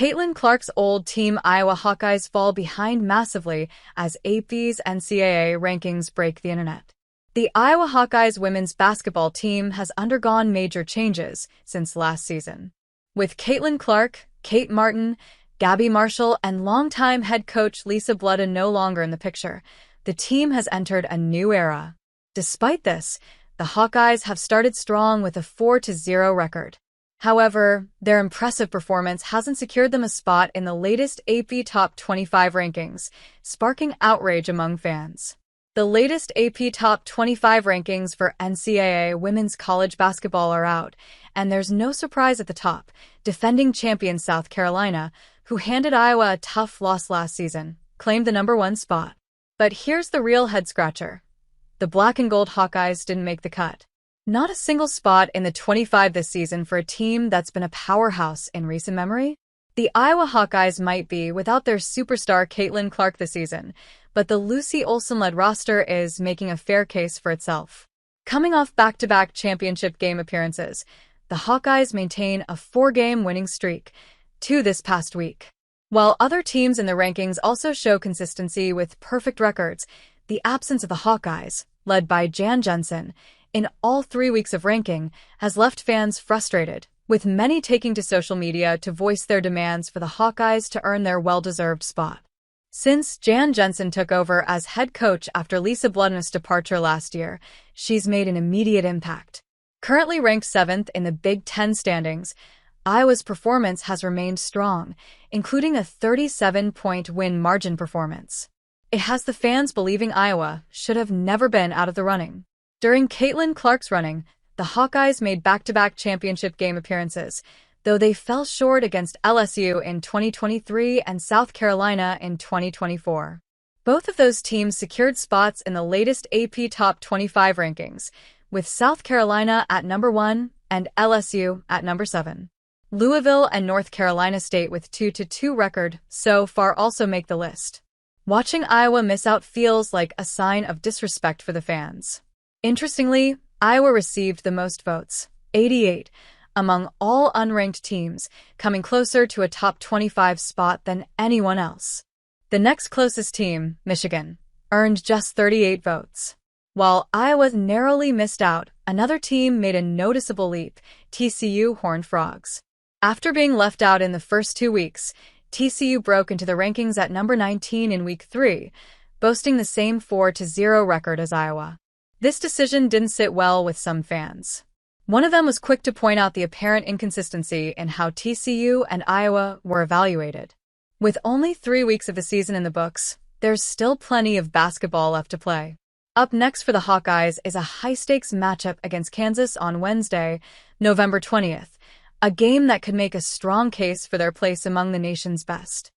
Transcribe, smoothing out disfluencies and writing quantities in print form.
Caitlin Clark's old team Iowa Hawkeyes fall behind massively as AP's NCAA rankings break the internet. The Iowa Hawkeyes women's basketball team has undergone major changes since last season. With Caitlin Clark, Kate Martin, Gabby Marshall, and longtime head coach Lisa Bludden no longer in the picture, the team has entered a new era. Despite this, the Hawkeyes have started strong with a 4-0 record. However, their impressive performance hasn't secured them a spot in the latest AP Top 25 rankings, sparking outrage among fans. The latest AP Top 25 rankings for NCAA women's college basketball are out, and there's no surprise at the top. Defending champion South Carolina, who handed Iowa a tough loss last season, claimed the #1 spot. But here's the real head-scratcher. The black and gold Hawkeyes didn't make the cut. Not a single spot in the 25 this season for a team that's been a powerhouse in recent memory. The Iowa Hawkeyes might be without their superstar Caitlin Clark this season, but the Lucy Olson-led roster is making a fair case for itself. Coming off back-to-back championship game appearances, the Hawkeyes maintain a 4-game winning streak, 2 this past week. While other teams in the rankings also show consistency with perfect records, the absence of the Hawkeyes, led by Jan Jensen, in all 3 weeks of ranking, has left fans frustrated, with many taking to social media to voice their demands for the Hawkeyes to earn their well-deserved spot. Since Jan Jensen took over as head coach after Lisa Bludden's departure last year, she's made an immediate impact. Currently ranked 7th in the Big Ten standings, Iowa's performance has remained strong, including a 37-point win margin performance. It has the fans believing Iowa should have never been out of the running. During Caitlin Clark's running, the Hawkeyes made back-to-back championship game appearances, though they fell short against LSU in 2023 and South Carolina in 2024. Both of those teams secured spots in the latest AP Top 25 rankings, with South Carolina at #1 and LSU at #7. Louisville and North Carolina State with 2-2 record so far also make the list. Watching Iowa miss out feels like a sign of disrespect for the fans. Interestingly, Iowa received the most votes, 88, among all unranked teams, coming closer to a top 25 spot than anyone else. The next closest team, Michigan, earned just 38 votes. While Iowa narrowly missed out, another team made a noticeable leap, TCU Horned Frogs. After being left out in the first 2 weeks, TCU broke into the rankings at #19 in Week 3, boasting the same 4-0 record as Iowa. This decision didn't sit well with some fans. One of them was quick to point out the apparent inconsistency in how TCU and Iowa were evaluated. With only 3 weeks of the season in the books, there's still plenty of basketball left to play. Up next for the Hawkeyes is a high-stakes matchup against Kansas on Wednesday, November 20th, a game that could make a strong case for their place among the nation's best.